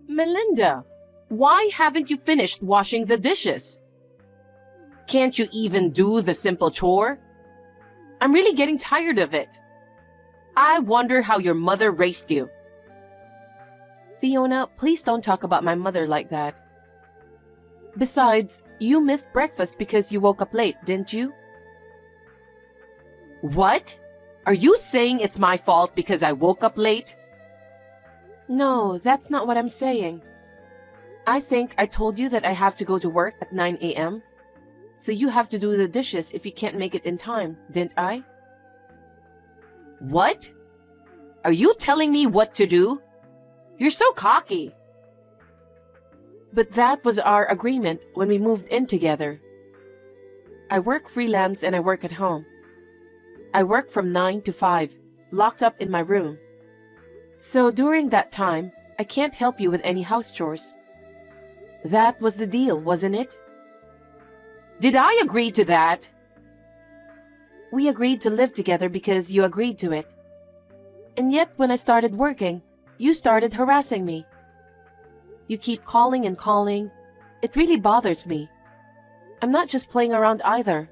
Melinda, why haven't you finished washing the dishes? Can't you even do the simple chore? I'm really getting tired of it. I wonder how your mother raised you. Fiona, please don't talk about my mother like that. Besides, you missed breakfast because you woke up late, didn't you? What? Are you saying it's my fault because I woke up late? No, that's not what I'm saying. I think I told you that I have to go to work at 9 a.m. So you have to do the dishes if you can't make it in time, didn't I? What? Are you telling me what to do? You're so cocky. But that was our agreement when we moved in together. I work freelance and I work at home. I work from 9 to 5, locked up in my room. So during that time, I can't help you with any house chores. That was the deal, wasn't it? Did I agree to that? We agreed to live together because you agreed to it. And yet when I started working, you started harassing me. You keep calling and calling. It really bothers me. I'm not just playing around either.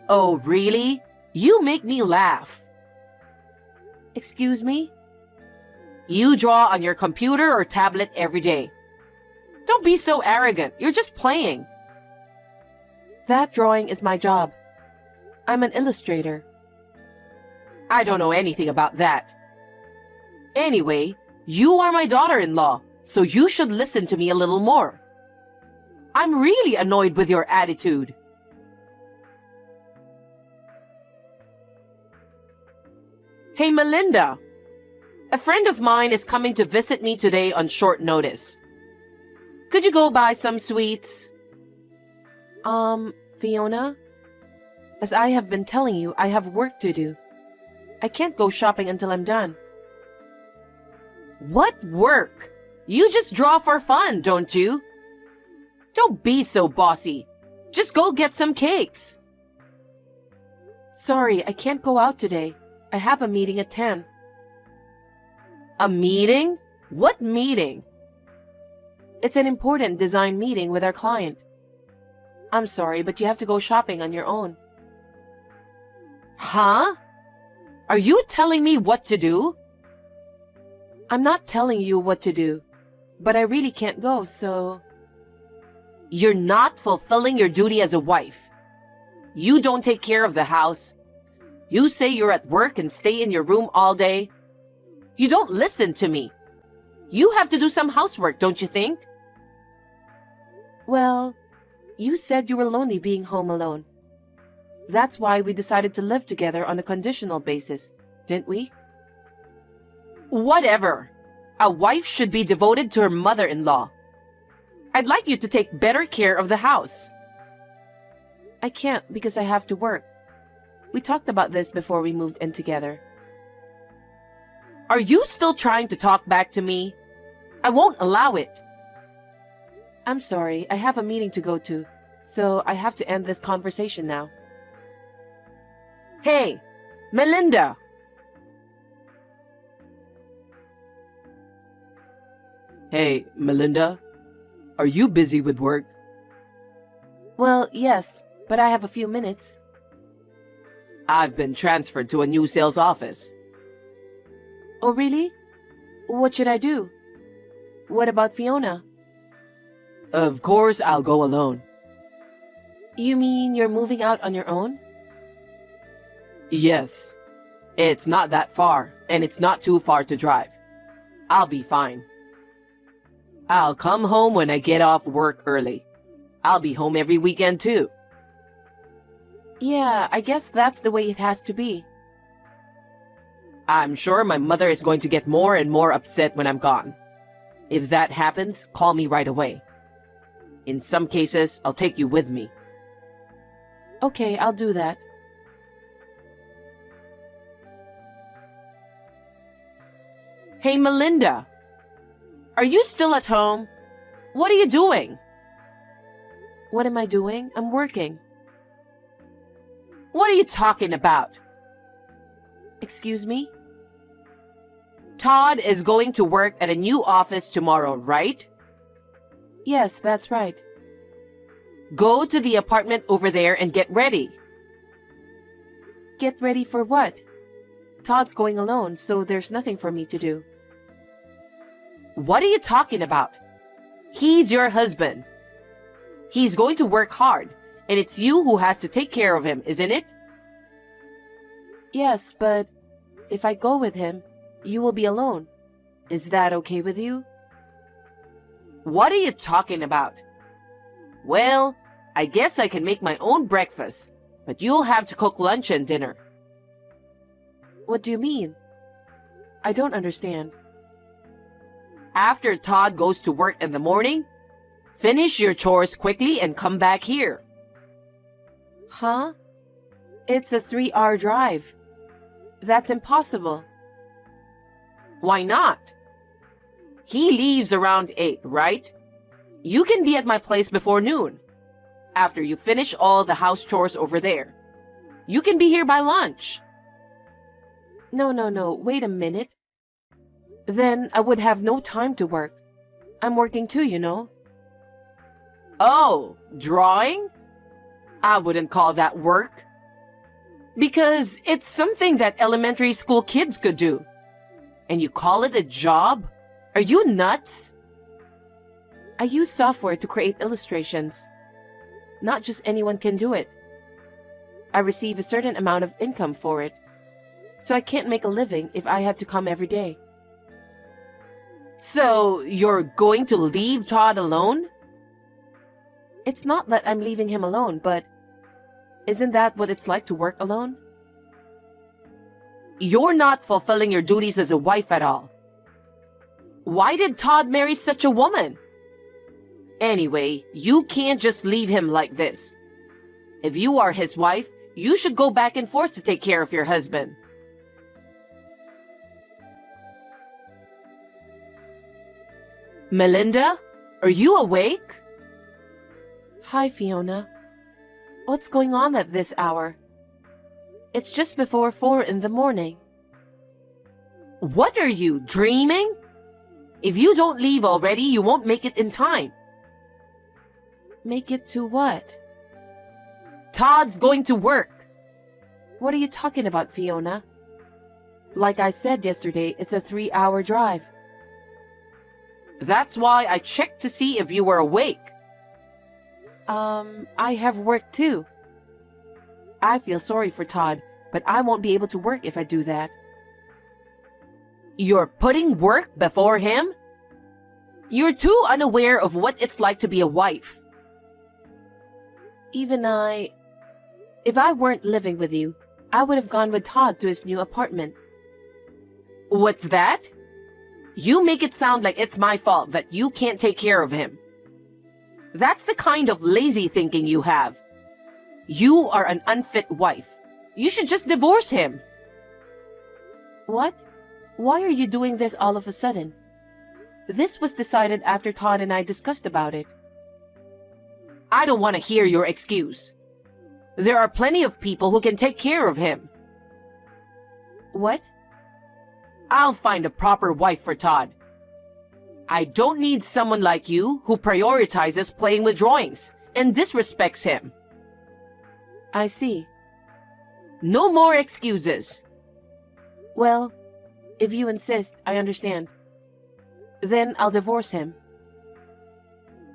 Oh, really? You make me laugh. Excuse me? You draw on your computer or tablet every day. Don't be so arrogant. You're just playing. That drawing is my job. I'm an illustrator. I don't know anything about that. Anyway, you are my daughter-in-law, so you should listen to me a little more. I'm really annoyed with your attitude. Hey, Melinda. A friend of mine is coming to visit me today on short notice. Could you go buy some sweets? Fiona? As I have been telling you, I have work to do. I can't go shopping until I'm done. What work? You just draw for fun, don't you? Don't be so bossy. Just go get some cakes. Sorry, I can't go out today. I have a meeting at 10. A meeting? What meeting? It's an important design meeting with our client. I'm sorry, but you have to go shopping on your own. Huh? Are you telling me what to do? I'm not telling you what to do, but I really can't go, so... You're not fulfilling your duty as a wife. You don't take care of the house. You say you're at work and stay in your room all day. You don't listen to me. You have to do some housework, don't you think? Well, you said you were lonely being home alone. That's why we decided to live together on a conditional basis, didn't we? Whatever. A wife should be devoted to her mother-in-law. I'd like you to take better care of the house. I can't because I have to work. We talked about this before we moved in together. Are you still trying to talk back to me? I won't allow it. I'm sorry, I have a meeting to go to, so I have to end this conversation now. Hey, Melinda! Hey, Melinda. Are you busy with work? Well, yes, but I have a few minutes. I've been transferred to a new sales office. Oh, really? What should I do? What about Fiona? Of course, I'll go alone. You mean you're moving out on your own? Yes. It's not that far, and it's not too far to drive. I'll be fine. I'll come home when I get off work early. I'll be home every weekend, too. Yeah, I guess that's the way it has to be. I'm sure my mother is going to get more and more upset when I'm gone. If that happens, call me right away. In some cases, I'll take you with me. Okay, I'll do that. Hey, Melinda. Are you still at home? What are you doing? What am I doing? I'm working. What are you talking about? Excuse me? Todd is going to work at a new office tomorrow, right? Yes, that's right. Go to the apartment over there and get ready. Get ready for what? Todd's going alone, so there's nothing for me to do. What are you talking about? He's your husband. He's going to work hard, and it's you who has to take care of him, isn't it? Yes, but if I go with him, you will be alone. Is that okay with you? What are you talking about? Well, I guess I can make my own breakfast, but you'll have to cook lunch and dinner. What do you mean? I don't understand. After Todd goes to work in the morning, finish your chores quickly and come back here. Huh? It's a 3-hour drive. That's impossible. Why not? He leaves around 8, right? You can be at my place before noon, after you finish all the house chores over there. You can be here by lunch. No, wait a minute. Then I would have no time to work. I'm working too, you know. Oh, drawing? I wouldn't call that work. Because it's something that elementary school kids could do. And you call it a job? Are you nuts? I use software to create illustrations. Not just anyone can do it. I receive a certain amount of income for it. So I can't make a living if I have to come every day. So you're going to leave Todd alone? It's not that I'm leaving him alone, but isn't that what it's like to work alone? You're not fulfilling your duties as a wife at all. Why did Todd marry such a woman? Anyway, you can't just leave him like this. If you are his wife, you should go back and forth to take care of your husband. Melinda, are you awake? Hi, Fiona. What's going on at this hour? It's just before 4 in the morning. What are you, dreaming? If you don't leave already, you won't make it in time. Make it to what? Todd's going to work. What are you talking about, Fiona? Like I said yesterday, it's a 3-hour drive. That's why I checked to see if you were awake. I have work too. I feel sorry for Todd, but I won't be able to work if I do that. You're putting work before him? You're too unaware of what it's like to be a wife. If I weren't living with you, I would have gone with Todd to his new apartment. What's that? You make it sound like it's my fault that you can't take care of him. That's the kind of lazy thinking you have. You are an unfit wife. You should just divorce him. What? Why are you doing this all of a sudden? This was decided after Todd and I discussed about it. I don't want to hear your excuse. There are plenty of people who can take care of him. What? I'll find a proper wife for Todd. I don't need someone like you who prioritizes playing with drawings and disrespects him. I see. No more excuses. Well, if you insist, I understand. Then I'll divorce him.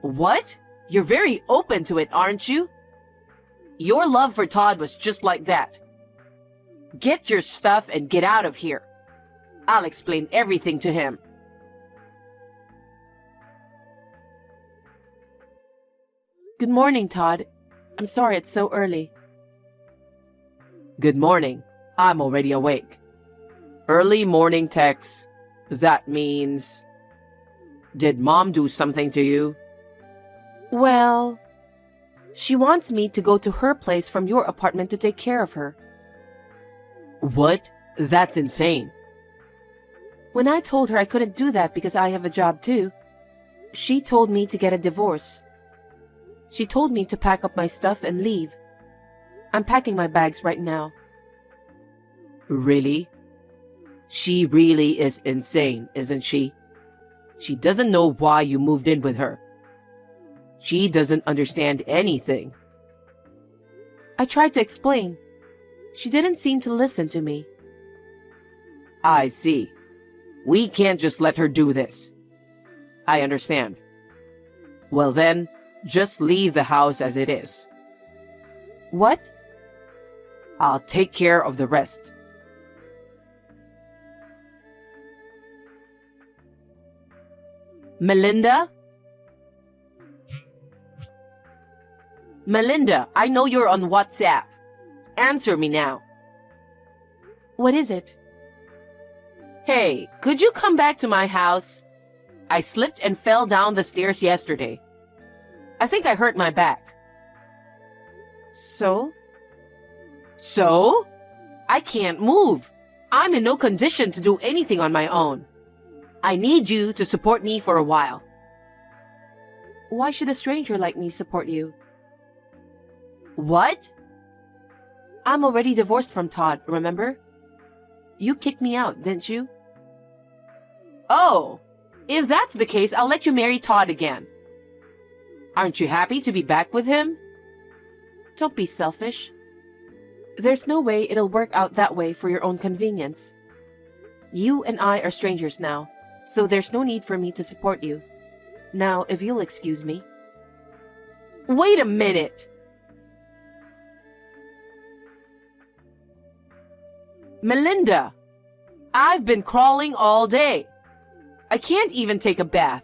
What? You're very open to it, aren't you? Your love for Todd was just like that. Get your stuff and get out of here. I'll explain everything to him. Good morning, Todd. I'm sorry it's so early. Good morning. I'm already awake. Early morning text. That means... Did Mom do something to you? Well... She wants me to go to her place from your apartment to take care of her. What? That's insane. When I told her I couldn't do that because I have a job too, she told me to get a divorce. She told me to pack up my stuff and leave. I'm packing my bags right now. Really? She really is insane, isn't she? She doesn't know why you moved in with her. She doesn't understand anything. I tried to explain. She didn't seem to listen to me. I see. We can't just let her do this. I understand. Well then, just leave the house as it is. What? I'll take care of the rest. Melinda? Melinda, I know you're on WhatsApp. Answer me now. What is it? Hey, could you come back to my house? I slipped and fell down the stairs yesterday. I think I hurt my back. So? So? I can't move. I'm in no condition to do anything on my own. I need you to support me for a while. Why should a stranger like me support you? What? I'm already divorced from Todd, remember? You kicked me out, didn't you? Oh, if that's the case, I'll let you marry Todd again. Aren't you happy to be back with him? Don't be selfish. There's no way it'll work out that way for your own convenience. You and I are strangers now, so there's no need for me to support you. Now, if you'll excuse me. Wait a minute! Melinda, I've been crawling all day. I can't even take a bath.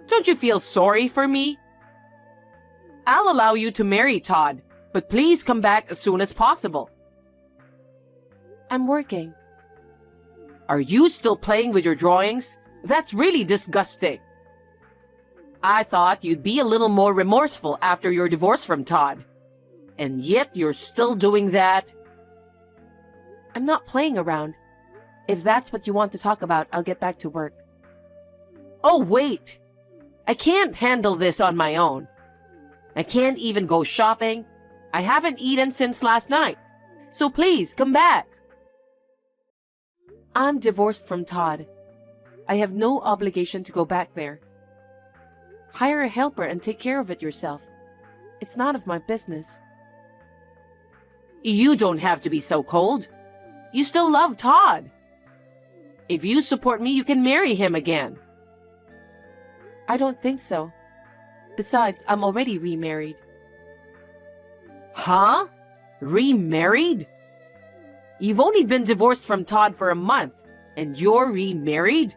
Don't you feel sorry for me? I'll allow you to marry Todd, but please come back as soon as possible. I'm working. Are you still playing with your drawings? That's really disgusting. I thought you'd be a little more remorseful after your divorce from Todd. And yet you're still doing that. I'm not playing around. If that's what you want to talk about, I'll get back to work. Oh, wait! I can't handle this on my own. I can't even go shopping. I haven't eaten since last night. So please, come back. I'm divorced from Todd. I have no obligation to go back there. Hire a helper and take care of it yourself. It's none of my business. You don't have to be so cold. You still love Todd. If you support me, you can marry him again. I don't think so. Besides, I'm already remarried. Huh? Remarried? You've only been divorced from Todd for a month, and you're remarried?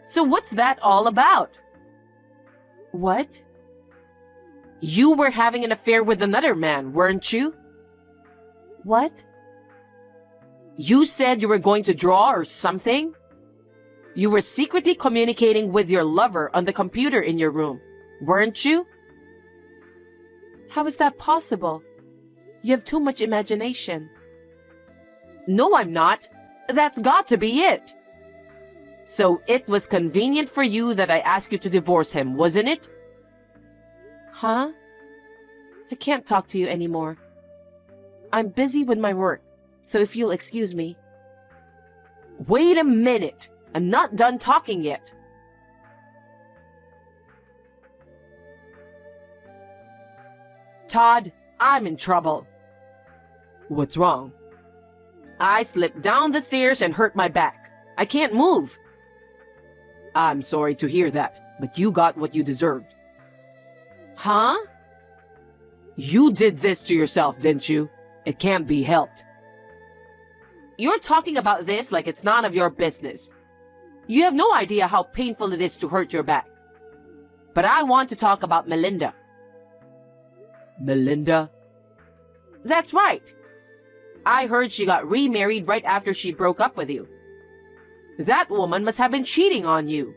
So what's that all about? What? You were having an affair with another man, weren't you? What? You said you were going to draw or something? You were secretly communicating with your lover on the computer in your room, weren't you? How is that possible? You have too much imagination. No, I'm not. That's got to be it. So it was convenient for you that I asked you to divorce him, wasn't it? Huh? I can't talk to you anymore. I'm busy with my work, so if you'll excuse me. Wait a minute. I'm not done talking yet. Todd, I'm in trouble. What's wrong? I slipped down the stairs and hurt my back. I can't move. I'm sorry to hear that, but you got what you deserved. Huh? You did this to yourself, didn't you? It can't be helped. You're talking about this like it's none of your business. You have no idea how painful it is to hurt your back. But I want to talk about Melinda. Melinda? That's right. I heard she got remarried right after she broke up with you. That woman must have been cheating on you.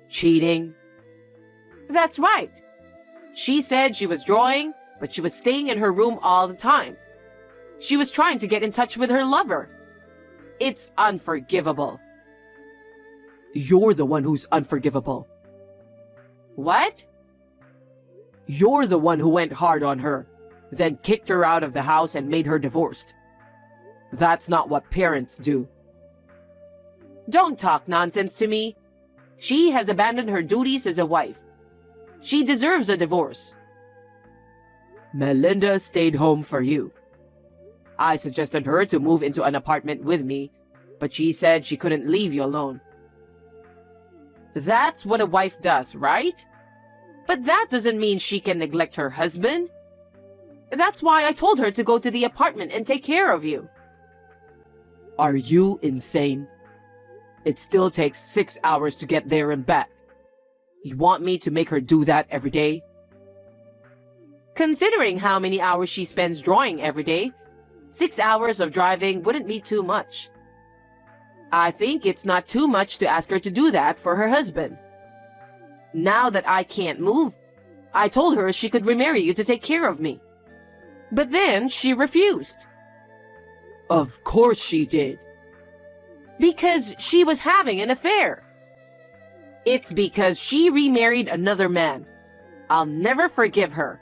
Cheating? That's right. She said she was drawing, but she was staying in her room all the time. She was trying to get in touch with her lover. It's unforgivable. You're the one who's unforgivable. What? You're the one who went hard on her, then kicked her out of the house and made her divorced. That's not what parents do. Don't talk nonsense to me. She has abandoned her duties as a wife. She deserves a divorce. Melinda stayed home for you. I suggested her to move into an apartment with me, but she said she couldn't leave you alone. That's what a wife does, right? But that doesn't mean she can neglect her husband. That's why I told her to go to the apartment and take care of you. Are you insane? It still takes 6 hours to get there and back. You want me to make her do that every day? Considering how many hours she spends drawing every day, 6 hours of driving wouldn't be too much. I think it's not too much to ask her to do that for her husband. Now that I can't move, I told her she could remarry you to take care of me. But then she refused. Of course she did. Because she was having an affair. It's because she remarried another man. I'll never forgive her.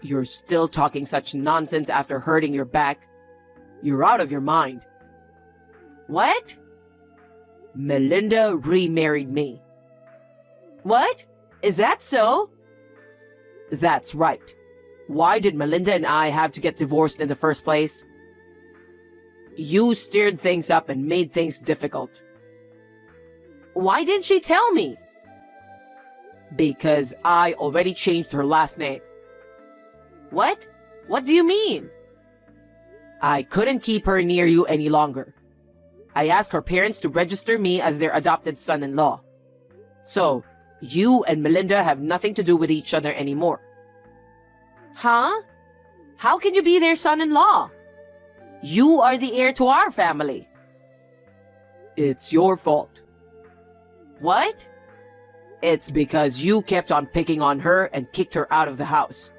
You're still talking such nonsense after hurting your back. You're out of your mind. What? Melinda remarried me. What? Is that so? That's right. Why did Melinda and I have to get divorced in the first place? You stirred things up and made things difficult. Why didn't she tell me? Because I already changed her last name. What? What do you mean? I couldn't keep her near you any longer. I asked her parents to register me as their adopted son-in-law. So, you and Melinda have nothing to do with each other anymore. Huh? How can you be their son-in-law? You are the heir to our family. It's your fault. What? It's because you kept on picking on her and kicked her out of the house.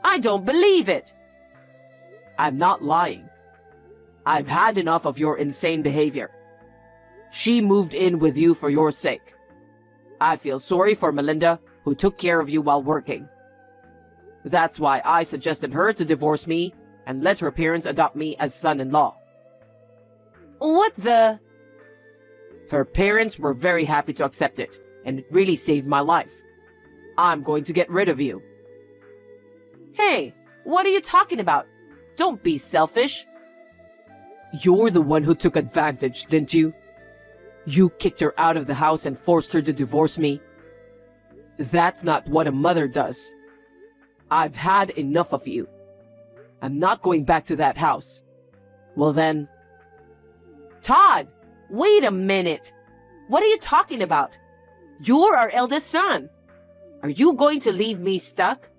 I don't believe it. I'm not lying. I've had enough of your insane behavior. She moved in with you for your sake. I feel sorry for Melinda, who took care of you while working. That's why I suggested her to divorce me and let her parents adopt me as son-in-law. What the? Her parents were very happy to accept it, and it really saved my life. I'm going to get rid of you. Hey, what are you talking about? Don't be selfish. You're the one who took advantage, didn't you? You kicked her out of the house and forced her to divorce me. That's not what a mother does. I've had enough of you. I'm not going back to that house. Well then... Todd, wait a minute. What are you talking about? You're our eldest son. Are you going to leave me stuck?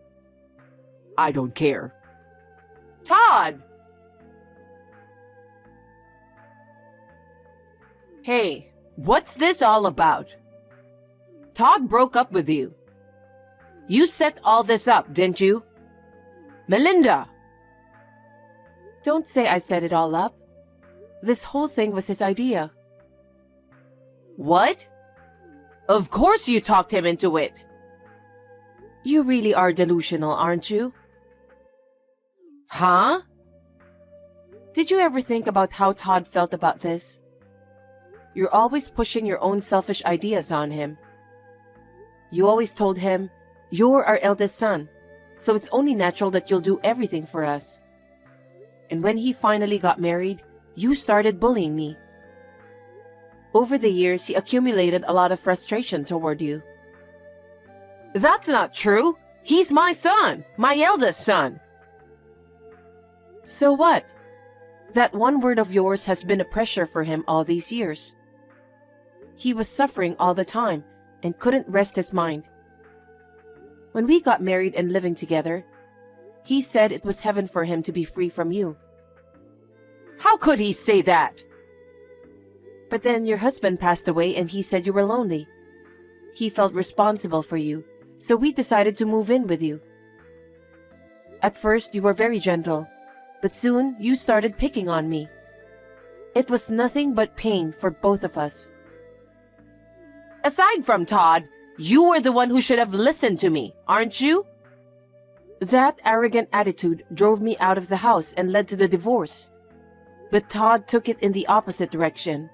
I don't care. Todd! Hey, what's this all about? Todd broke up with you. You set all this up, didn't you? Melinda! Don't say I set it all up. This whole thing was his idea. What? Of course you talked him into it. You really are delusional, aren't you? Huh? Did you ever think about how Todd felt about this? You're always pushing your own selfish ideas on him. You always told him, you're our eldest son, so it's only natural that you'll do everything for us. And when he finally got married, you started bullying me. Over the years, he accumulated a lot of frustration toward you. That's not true. He's my son, my eldest son. So what? That one word of yours has been a pressure for him all these years. He was suffering all the time and couldn't rest his mind. When we got married and living together, he said it was heaven for him to be free from you. How could he say that? But then your husband passed away and he said you were lonely. He felt responsible for you, so we decided to move in with you. At first, you were very gentle, but soon you started picking on me. It was nothing but pain for both of us. Aside from Todd, you were the one who should have listened to me, aren't you? That arrogant attitude drove me out of the house and led to the divorce. But Todd took it in the opposite direction.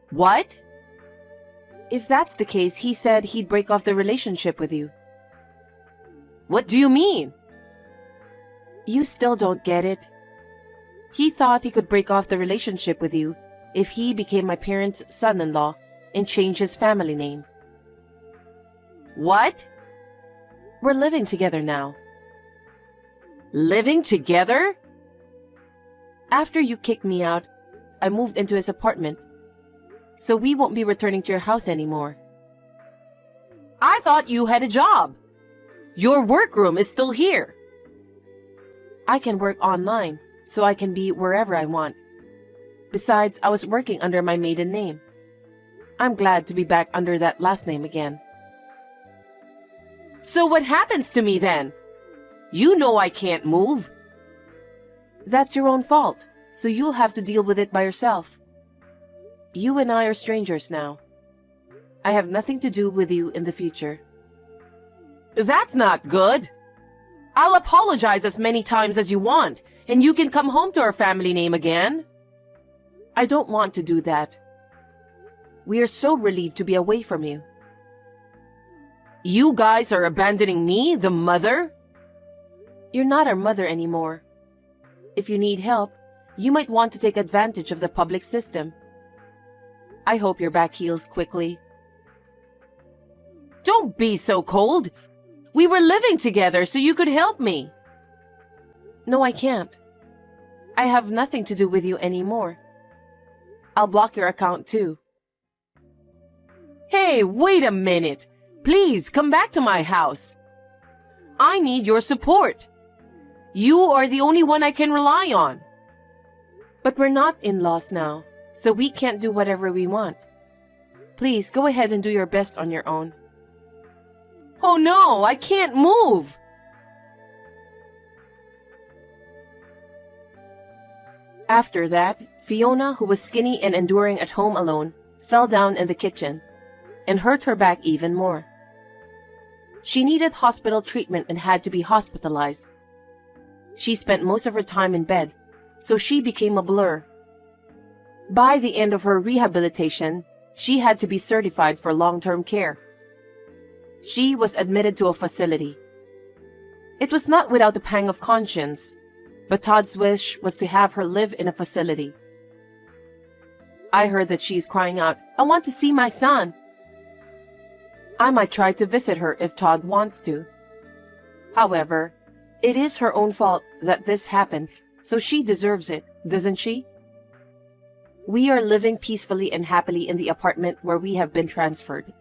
What? If that's the case, he said he'd break off the relationship with you. What do you mean? You still don't get it. He thought he could break off the relationship with you if he became my parents' son-in-law and changed his family name. What? We're living together now. Living together? After you kicked me out, I moved into his apartment, so we won't be returning to your house anymore. I thought you had a job. Your workroom is still here. I can work online, so I can be wherever I want. Besides, I was working under my maiden name. I'm glad to be back under that last name again. So what happens to me then? You know I can't move. That's your own fault, so you'll have to deal with it by yourself. You and I are strangers now. I have nothing to do with you in the future. That's not good. I'll apologize as many times as you want, and you can come home to our family name again. I don't want to do that. We are so relieved to be away from you. You guys are abandoning me, the mother? You're not our mother anymore. If you need help, you might want to take advantage of the public system. I hope your back heals quickly. Don't be so cold. We were living together so you could help me. No, I can't. I have nothing to do with you anymore. I'll block your account too. Hey, wait a minute. Please come back to my house. I need your support. You are the only one I can rely on. But we're not in-laws now, so we can't do whatever we want. Please go ahead and do your best on your own. Oh no, I can't move. After that, Fiona, who was skinny and enduring at home alone, fell down in the kitchen and hurt her back even more. She needed hospital treatment and had to be hospitalized. She spent most of her time in bed, so she became a blur. By the end of her rehabilitation, she had to be certified for long-term care. She was admitted to a facility. It was not without a pang of conscience, but Todd's wish was to have her live in a facility. I heard that she's crying out, "I want to see my son." I might try to visit her if Todd wants to. However, it is her own fault that this happened, so she deserves it, doesn't she? We are living peacefully and happily in the apartment where we have been transferred.